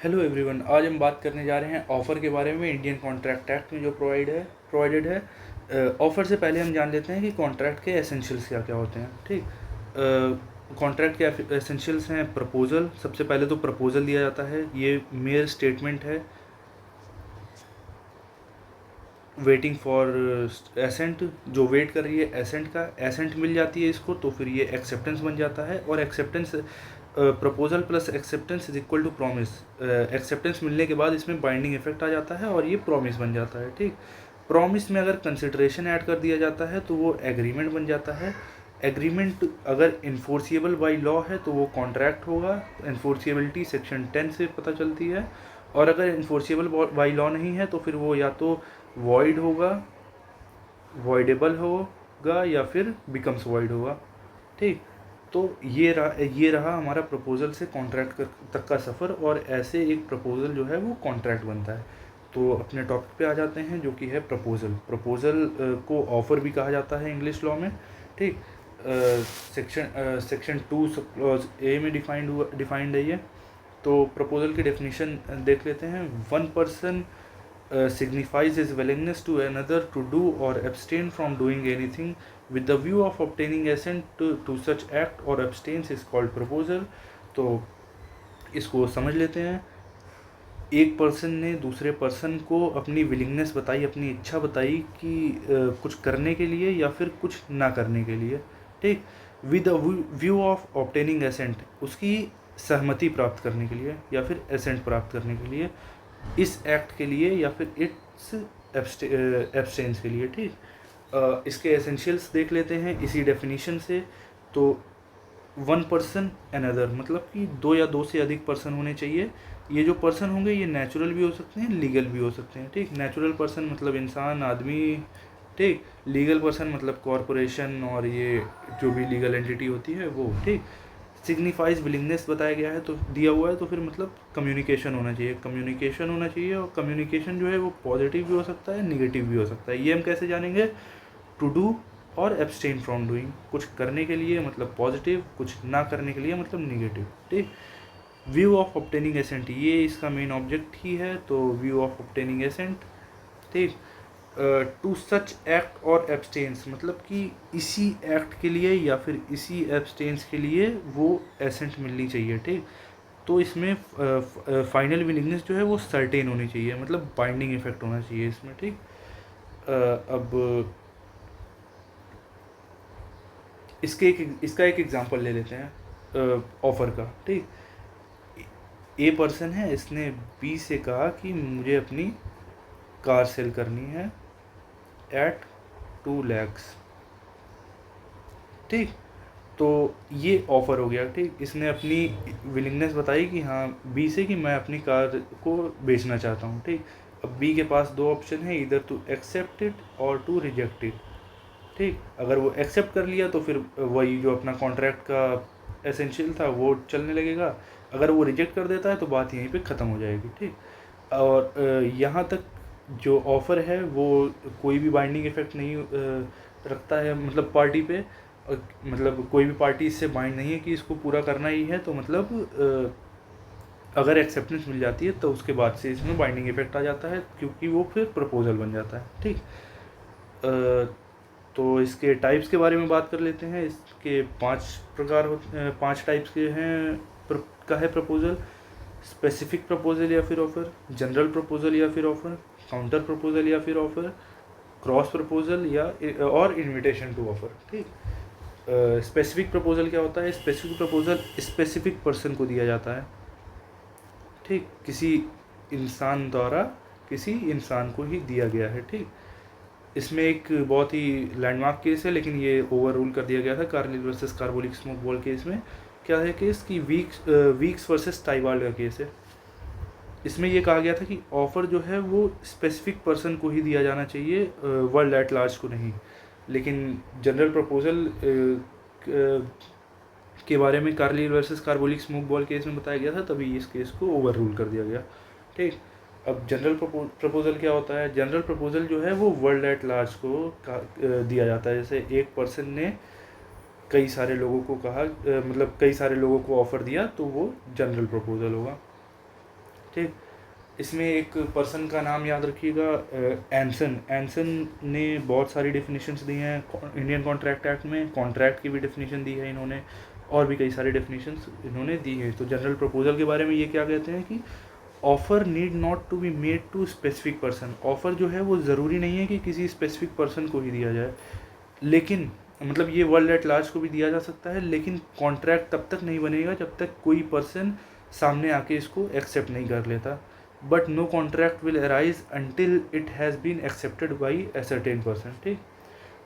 Hello everyone, आज हम बात करने जा रहे हैं ऑफ़र के बारे में। इंडियन कॉन्ट्रैक्ट एक्ट में जो प्रोवाइडेड है। ऑफ़र से पहले हम जान लेते हैं कि कॉन्ट्रैक्ट के एसेंशियल्स क्या क्या होते हैं। ठीक, कॉन्ट्रैक्ट के एसेंशियल्स हैं प्रपोजल। सबसे पहले तो प्रपोजल दिया जाता है, ये मेयर स्टेटमेंट है वेटिंग फॉर एसेंट, जो वेट कर रही है एसेंट का। एसेंट मिल जाती है इसको तो फिर ये एक्सेप्टेंस बन जाता है, और acceptance proposal plus acceptance is equal to promise. Acceptance मिलने के बाद इसमें बाइंडिंग इफेक्ट आ जाता है और ये प्रॉमिस बन जाता है। ठीक, प्रॉमिस में अगर कंसिडरेशन ऐड कर दिया जाता है तो वो एग्रीमेंट बन जाता है। एग्रीमेंट अगर इन्फोर्सिएबल बाई लॉ है तो वो कॉन्ट्रैक्ट होगा। इन्फोर्सिएबिलिटी सेक्शन 10 से पता चलती है। और अगर इन्फोर्सिएबल बाई लॉ नहीं है तो फिर वो या तो वॉइड होगा, वॉइडेबल होगा, या फिर बिकम्स वॉइड होगा। ठीक, तो ये रहा हमारा प्रपोजल से कॉन्ट्रैक्ट तक का सफ़र, और ऐसे एक प्रपोजल जो है वो कॉन्ट्रैक्ट बनता है। तो अपने टॉपिक पे आ जाते हैं, जो कि है प्रपोजल। प्रपोजल को ऑफ़र भी कहा जाता है इंग्लिश लॉ में। ठीक, सेक्शन 2 सब क्लॉज ए में डिफाइंड है ये। तो प्रपोजल की डेफिनेशन देख लेते हैं। One person signifies his willingness to another to do or abstain from doing anything with the view of obtaining assent to such act or abstains is called proposal। तो इसको समझ लेते हैं। एक पर्सन ने दूसरे पर्सन को अपनी विलिंगनेस बताई, अपनी इच्छा बताई कि कुछ करने के लिए या फिर कुछ ना करने के लिए। ठीक, with the view of obtaining assent, उसकी सहमति प्राप्त करने के लिए या फिर एसेंट प्राप्त करने के लिए, इस एक्ट के लिए या फिर इट्स एब्सटेंस के लिए। ठीक, इसके एसेंशियल्स देख लेते हैं इसी डेफिनेशन से। तो वन पर्सन अनदर मतलब कि दो या दो से अधिक पर्सन होने चाहिए। ये जो पर्सन होंगे ये नेचुरल भी हो सकते हैं, लीगल भी हो सकते हैं। ठीक, नेचुरल पर्सन मतलब इंसान, आदमी। ठीक, लीगल पर्सन मतलब कॉरपोरेशन और ये जो भी लीगल एंटिटी होती है वो। ठीक, सिग्निफाइज विलिंगनेस बताया गया है तो दिया हुआ है, तो फिर मतलब कम्युनिकेशन होना चाहिए। कम्युनिकेशन होना चाहिए, और कम्युनिकेशन जो है वो पॉजिटिव भी हो सकता है, निगेटिव भी हो सकता है। ये हम कैसे जानेंगे? टू डू और एब्सटेन फ्रॉम डूइंग, कुछ करने के लिए मतलब पॉजिटिव, कुछ ना करने के लिए मतलब निगेटिव। ठीक, व्यू ऑफ ऑब्टेनिंग एसेंट, ये इसका मेन ऑब्जेक्ट ही है, तो व्यू ऑफ ऑब्टेनिंग एसेंट। ठीक, टू सच एक्ट और एब्सटेंस मतलब कि इसी एक्ट के लिए या फिर इसी एब्सटेंस के लिए वो एसेंट मिलनी चाहिए। ठीक, तो इसमें फाइनल विलिंगनेस जो है वो सर्टेन होनी चाहिए, मतलब बाइंडिंग इफेक्ट होना चाहिए इसमें। ठीक, अब इसका एक एग्जांपल ले लेते हैं ऑफ़र का। ठीक, ए पर्सन है, इसने बी से कहा कि मुझे अपनी कार सेल करनी है एट 2 lakhs। ठीक, तो ये ऑफ़र हो गया। ठीक, इसने अपनी विलिंगनेस बताई कि हाँ बी से कि मैं अपनी कार को बेचना चाहता हूँ। ठीक, अब बी के पास दो ऑप्शन है, इधर टू एक्सेप्ट इट और टू रिजेक्ट इट। ठीक, अगर वो एक्सेप्ट कर लिया तो फिर वही जो अपना कॉन्ट्रैक्ट का एसेंशियल था वो चलने लगेगा। अगर वो रिजेक्ट कर देता है तो बात यहीं पे ख़त्म हो जाएगी। ठीक, और यहाँ तक जो ऑफ़र है वो कोई भी बाइंडिंग इफेक्ट नहीं रखता है, मतलब पार्टी पे। मतलब कोई भी पार्टी इससे बाइंड नहीं है कि इसको पूरा करना ही है। तो मतलब अगर एक्सेप्टेंस मिल जाती है तो उसके बाद से इसमें बाइंडिंग इफेक्ट आ जाता है, क्योंकि वो फिर प्रपोजल बन जाता है। ठीक, तो इसके टाइप्स के बारे में बात कर लेते हैं। इसके 5 टाइप्स के हैं का है प्रपोजल। स्पेसिफिक प्रपोजल या फिर ऑफ़र, जनरल प्रपोजल या फिर ऑफ़र, काउंटर प्रपोजल या फिर ऑफ़र, क्रॉस प्रपोजल या और इनविटेशन टू ऑफ़र। ठीक, स्पेसिफिक प्रपोजल क्या होता है? स्पेसिफिक प्रपोजल स्पेसिफिक पर्सन को दिया जाता है। ठीक, किसी इंसान द्वारा किसी इंसान को ही दिया गया है। ठीक, इसमें एक बहुत ही लैंडमार्क केस है, लेकिन ये ओवर रूल कर दिया गया था Carlill versus carbolic smoke ball case में। क्या है केस कि वीक्स वर्सेस टाइबाल्ड का केस है। इसमें ये कहा गया था कि ऑफ़र जो है वो स्पेसिफिक पर्सन को ही दिया जाना चाहिए, वर्ल्ड एट लार्ज को नहीं। लेकिन जनरल प्रपोजल के बारे में Carlill versus carbolic smoke ball case में बताया गया था, तभी इस केस को ओवर रूल कर दिया गया। ठीक, अब जनरल प्रपोजल क्या होता है? जनरल प्रपोजल जो है वो वर्ल्ड एट लार्ज को दिया जाता है। जैसे एक पर्सन ने कई सारे लोगों को कहा, मतलब कई सारे लोगों को ऑफ़र दिया, तो वो जनरल प्रपोजल होगा। ठीक। इसमें एक पर्सन का नाम याद रखिएगा, एंसन। एंसन ने बहुत सारी डेफिनेशंस दी हैं इंडियन कॉन्ट्रैक्ट एक्ट में, कॉन्ट्रैक्ट की भी डेफिनेशन दी है इन्होंने, और भी कई सारी डेफिनेशंस इन्होंने दी है। तो जनरल प्रपोजल के बारे में ये क्या कहते हैं कि offer need not to be made to specific person. Offer जो है वो ज़रूरी नहीं है कि किसी स्पेसिफिक पर्सन को ही दिया जाए, लेकिन मतलब ये वर्ल्ड एट लार्ज को भी दिया जा सकता है, लेकिन कॉन्ट्रैक्ट तब तक नहीं बनेगा जब तक कोई पर्सन सामने आके इसको एक्सेप्ट नहीं कर लेता। But no contract will arise until it has been accepted by a certain person. ठीक,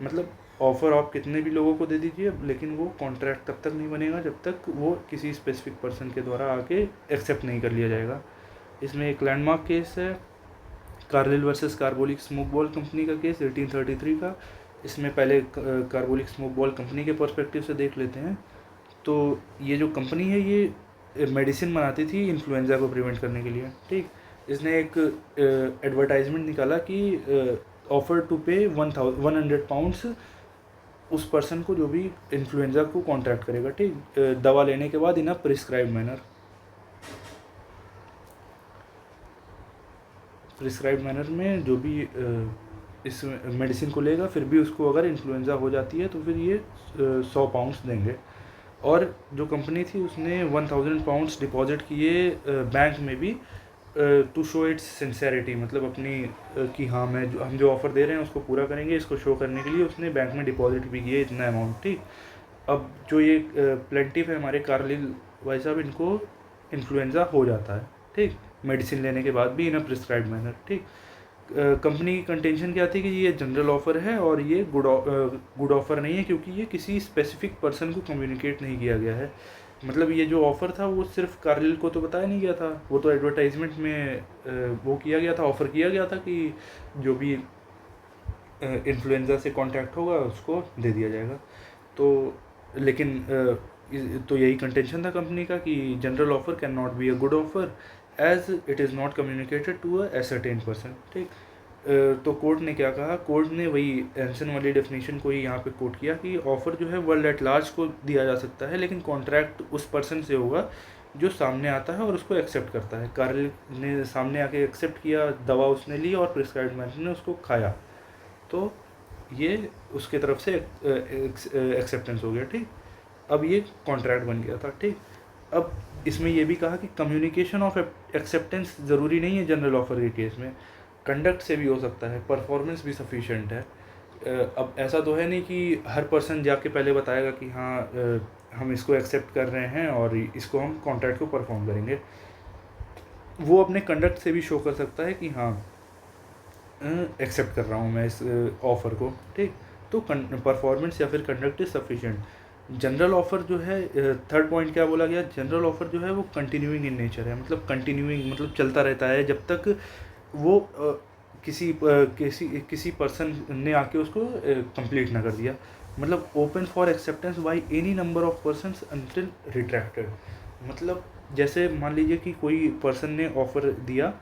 मतलब ऑफ़र आप कितने भी लोगों को दे दीजिए, लेकिन वो कॉन्ट्रैक्ट तब तक नहीं बनेगा जब तक वो किसी स्पेसिफिक पर्सन के द्वारा आके एक्सेप्ट नहीं कर लिया जाएगा। इसमें एक लैंडमार्क केस है, Carlill versus carbolic smoke ball company का केस 1833 का। इसमें पहले कार्बोलिक स्मोक बॉल कंपनी के पर्सपेक्टिव से देख लेते हैं। तो ये जो कंपनी है ये मेडिसिन बनाती थी इन्फ्लुएंजा को प्रिवेंट करने के लिए। ठीक, इसने एक एडवर्टाइजमेंट निकाला कि ऑफर टू पे 100 पाउंड्स उस पर्सन को जो भी इन्फ्लुएंजा को कॉन्ट्रैक्ट करेगा, ठीक, दवा लेने के बाद इन अ प्रिस्क्राइब मैनर में जो भी इस मेडिसिन को लेगा, फिर भी उसको अगर इन्फ्लुएंजा हो जाती है तो फिर ये 100 पाउंड्स देंगे। और जो कंपनी थी उसने 1000 पाउंड्स डिपॉजिट किए बैंक में भी टू शो इट्स सिंसेरिटी, मतलब अपनी कि हाँ हम जो ऑफ़र दे रहे हैं उसको पूरा करेंगे, इसको शो करने के लिए उसने बैंक में डिपॉजिट भी किए इतना अमाउंट। ठीक, अब जो ये प्लेंटिफ है हमारे कार्लिल भाई साहब, इनको इन्फ्लुएंजा हो जाता है, ठीक, मेडिसिन लेने के बाद भी इन अ प्रिस्क्राइब मैनर। ठीक, कंपनी की कंटेंशन क्या थी कि ये जनरल ऑफ़र है और ये गुड ऑफ़र नहीं है, क्योंकि ये किसी स्पेसिफिक पर्सन को कम्युनिकेट नहीं किया गया है। मतलब ये जो ऑफ़र था वो सिर्फ कार्लिल को तो बताया नहीं गया था, वो तो एडवर्टाइजमेंट में वो किया गया था, ऑफ़र किया गया था कि जो भी इन्फ्लुएंजा से कॉन्टैक्ट होगा उसको दे दिया जाएगा। तो लेकिन तो यही कंटेंशन था कंपनी का कि general offer can not be a good offer as it is not communicated to a certain person. ठीक, तो कोर्ट ने क्या कहा, कोर्ट ने वही एंसन वाली डेफिनेशन को ही यहाँ पे कोट किया कि ऑफ़र जो है वर्ल्ड एट लार्ज को दिया जा सकता है, लेकिन कॉन्ट्रैक्ट उस पर्सन से होगा जो सामने आता है और उसको एक्सेप्ट करता है। कार्ल ने सामने आके एक्सेप्ट किया, दवा उसने ली और प्रिस्क्राइब्ड मेडिसिन ने उसको खाया, तो ये उसके तरफ से एक्सेप्टेंस हो गया। ठीक, अब ये कॉन्ट्रैक्ट बन गया था। ठीक, अब इसमें यह भी कहा कि कम्युनिकेशन ऑफ एक्सेप्टेंस ज़रूरी नहीं है जनरल ऑफ़र के केस में, कंडक्ट से भी हो सकता है, परफॉर्मेंस भी सफिशेंट है। अब ऐसा तो है नहीं कि हर पर्सन जाके पहले बताएगा कि हाँ हम इसको एक्सेप्ट कर रहे हैं और इसको हम कॉन्ट्रैक्ट को परफॉर्म करेंगे। वो अपने कंडक्ट से भी शो कर सकता है कि हाँ एक्सेप्ट कर रहा हूँ मैं इस ऑफ़र को। ठीक, तो परफॉर्मेंस या फिर conduct is sufficient. General offer जो है, थर्ड पॉइंट क्या बोला गया, जनरल ऑफ़र जो है वो कंटिन्यूइंग इन नेचर है, मतलब कंटिन्यूइंग मतलब चलता रहता है जब तक वो किसी पर्सन ने आके उसको कंप्लीट ना कर दिया। मतलब open for acceptance by any number of persons until retracted. मतलब जैसे मान लीजिए कि कोई पर्सन ने ऑफ़र दिया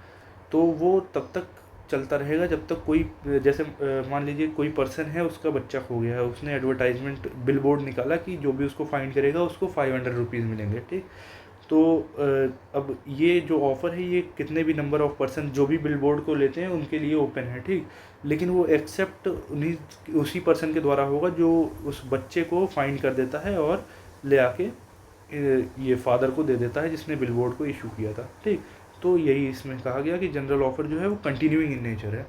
तो वो तब तक चलता रहेगा जब तक कोई, जैसे मान लीजिए कोई पर्सन है उसका बच्चा खो गया है, उसने एडवर्टाइजमेंट बिल बोर्ड निकाला कि जो भी उसको फाइंड करेगा उसको 500 रुपीज़ मिलेंगे। ठीक, तो अब ये जो ऑफ़र है ये कितने भी नंबर ऑफ़ पर्सन जो भी बिल बोर्ड को लेते हैं उनके लिए ओपन है। ठीक, लेकिन वो एक्सेप्ट उसी पर्सन के द्वारा होगा जो उस बच्चे को फाइंड कर देता है और ले आके ये फादर को दे देता है जिसने बिल बोर्ड को इशू किया था। ठीक, तो यही इसमें कहा गया कि जनरल ऑफ़र जो है वो कंटिन्यूइंग इन नेचर है,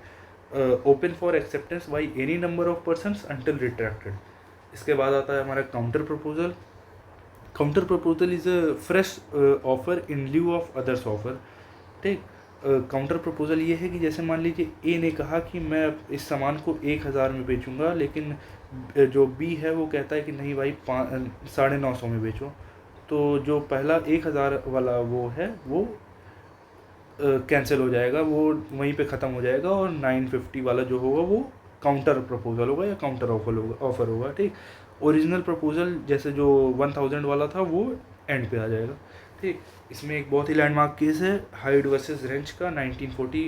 open for acceptance by any number of persons until retracted. इसके बाद आता है हमारा counter proposal. Counter proposal is a fresh offer in lieu of others offer. ठीक, काउंटर प्रपोजल ये है कि जैसे मान लीजिए ए ने कहा कि मैं इस सामान को 1000 में बेचूंगा, लेकिन जो बी है वो कहता है कि नहीं भाई 950 में बेचो। तो जो पहला 1000 वाला वो है वो कैंसिल हो जाएगा, वो वहीं पे ख़त्म हो जाएगा, और 950 वाला जो होगा वो काउंटर प्रपोजल होगा या काउंटर ऑफ़र होगा। ठीक, ओरिजिनल प्रपोजल जैसे जो 1000 वाला था वो एंड पे आ जाएगा। ठीक, इसमें एक बहुत ही लैंडमार्क केस है हाइड वर्सेस रेंच का, 1940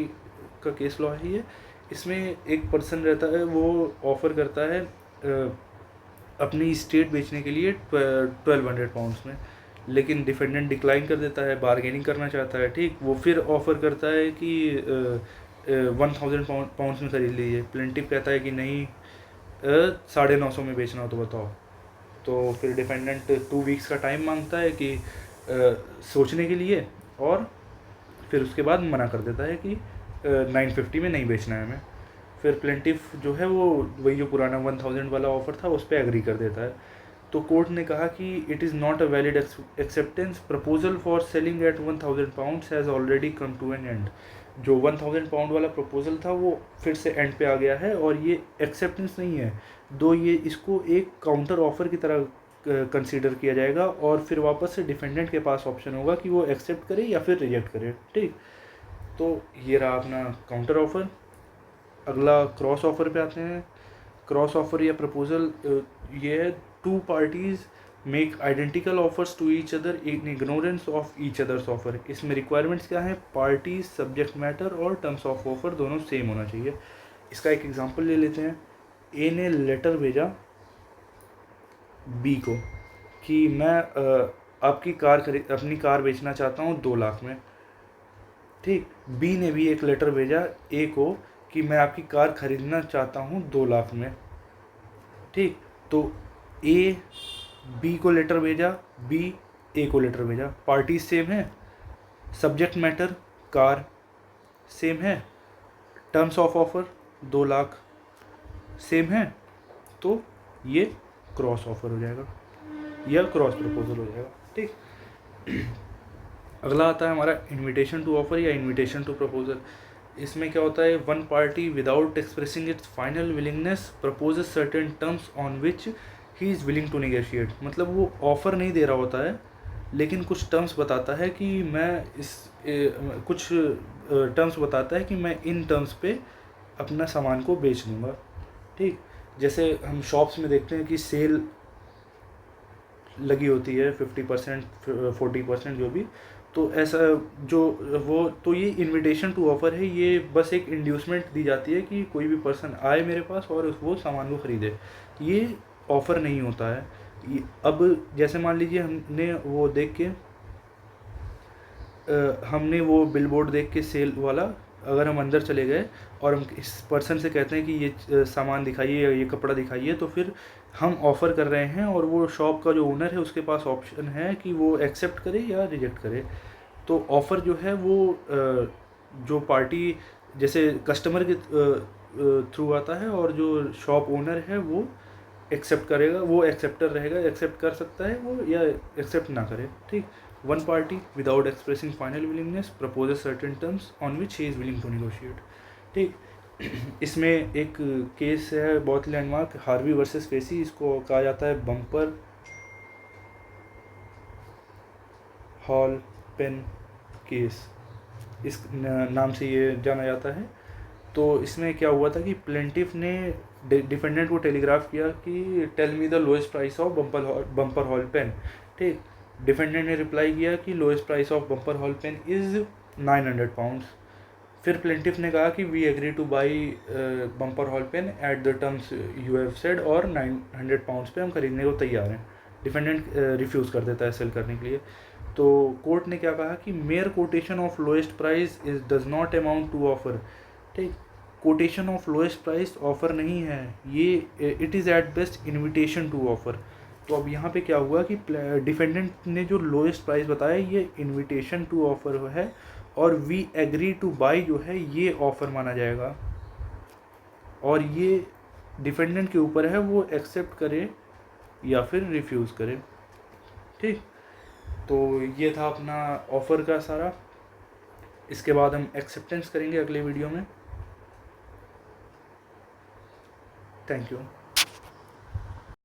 का केस लॉ है ये। इसमें एक पर्सन रहता है, वो ऑफ़र करता है अपनी स्टेट बेचने के लिए 1200 पाउंड्स में, लेकिन डिफेंडेंट डिक्लाइन कर देता है, बारगेनिंग करना चाहता है, ठीक, वो फिर ऑफ़र करता है कि 1000 पाउंड्स में खरीद लीजिए। प्लेंटिफ कहता है कि नहीं, 950 में बेचना हो तो बताओ। तो फिर डिफेंडेंट 2 वीक्स का टाइम मांगता है कि सोचने के लिए, और फिर उसके बाद मना कर देता है कि 950 में नहीं बेचना है हमें। फिर प्लेंटिफ जो है वो वही जो पुराना 1000 वाला ऑफ़र था उस पर एग्री कर देता है। तो कोर्ट ने कहा कि it is not a valid acceptance, proposal for selling at 1000 pounds has already come to an end. जो 1000 पाउंड वाला प्रपोजल था वो फिर से एंड पे आ गया है, और ये एक्सेप्टेंस नहीं है, दो ये इसको एक काउंटर ऑफ़र की तरह कंसीडर किया जाएगा, और फिर वापस से डिफेंडेंट के पास ऑप्शन होगा कि वो एक्सेप्ट करे या फिर रिजेक्ट करे, ठीक। तो ये रहा अपना काउंटर ऑफ़र। अगला क्रॉस ऑफ़र पे आते हैं। क्रॉस ऑफ़र या प्रपोजल ये है, 2 parties make identical offers to each other in ignorance of each other's offer. इसमें रिक्वायरमेंट्स क्या हैं, पार्टीज, सब्जेक्ट मैटर और टर्म्स ऑफ ऑफर दोनों सेम होना चाहिए। इसका एक एग्जांपल ले लेते हैं। ए ने लेटर भेजा बी को कि मैं आपकी अपनी कार बेचना चाहता हूँ 2 लाख में, ठीक। बी ने भी एक लेटर भेजा ए को कि मैं आपकी कार खरीदना चाहता हूँ 2 लाख में, ठीक। तो ए बी को लेटर भेजा, बी ए को लेटर भेजा, पार्टीज सेम है, सब्जेक्ट मैटर कार सेम है, terms of offer 2 lakh same है, तो ये क्रॉस ऑफर हो जाएगा या क्रॉस प्रपोजल हो जाएगा, ठीक। अगला आता है हमारा इनविटेशन टू ऑफर या इनविटेशन टू प्रपोजल। इसमें क्या होता है, one party without expressing its final willingness proposes certain terms on which he is willing to negotiate. मतलब वो ऑफ़र नहीं दे रहा होता है, लेकिन कुछ टर्म्स बताता है कि मैं कुछ टर्म्स बताता है कि मैं इन टर्म्स पे अपना सामान को बेच दूँगा, ठीक। जैसे हम शॉप्स में देखते हैं कि सेल लगी होती है 50% 40% जो भी, तो ऐसा जो वो, तो ये इनविटेशन टू ऑफ़र है, ये बस एक इंड्यूसमेंट दी जाती है कि कोई भी पर्सन आए मेरे पास और वो सामान को ख़रीदे, ये ऑफ़र नहीं होता है। अब जैसे मान लीजिए हमने वो देख के हमने वो बिलबोर्ड देख के सेल वाला, अगर हम अंदर चले गए और हम इस पर्सन से कहते हैं कि ये सामान दिखाइए या ये कपड़ा दिखाइए, तो फिर हम ऑफ़र कर रहे हैं और वो शॉप का जो ओनर है उसके पास ऑप्शन है कि वो एक्सेप्ट करे या रिजेक्ट करे। तो ऑफ़र जो है वो जो पार्टी जैसे कस्टमर के थ्रू आता है, और जो शॉप ओनर है वो एक्सेप्ट करेगा, वो एक्सेप्टर रहेगा, एक्सेप्ट कर सकता है वो या एक्सेप्ट ना करे, ठीक। One party without expressing final willingness proposes certain terms on which he is willing to negotiate, ठीक। इसमें एक केस है बहुत लैंडमार्क, हार्वी वर्सेस फेसी, इसको कहा जाता है बम्पर हॉल पेन केस, इस नाम से ये जाना जाता है। तो इसमें क्या हुआ था कि प्लेंटिफ ने डिफेंडेंट को टेलीग्राफ किया कि tell me the lowest price of Bumper Hall Pen, ठीक। डिफेंडेंट ने रिप्लाई किया कि lowest price of Bumper Hall Pen is 900 pounds. फिर प्लेंटिफ ने कहा कि we agree to buy Bumper Hall Pen at the terms you have said, और 900 pounds पे हम खरीदने को तैयार हैं। डिफेंडेंट रिफ्यूज़ कर देता है सेल करने के लिए। तो कोर्ट ने क्या कहा कि mere quotation of lowest price is does not amount to offer, ठीक। Quotation of lowest price offer नहीं है, ये it is at best invitation to offer. तो अब यहाँ पे क्या हुआ कि डिफेंडेंट ने जो लोएस्ट प्राइस बताया ये इनविटेशन टू ऑफ़र है, और वी एग्री टू बाई जो है ये ऑफ़र माना जाएगा, और ये डिफेंडेंट के ऊपर है वो एक्सेप्ट करे या फिर रिफ्यूज़ करे, ठीक। तो ये था अपना ऑफ़र का सारा। इसके बाद हम एक्सेप्टेंस करेंगे अगले वीडियो में। Thank you.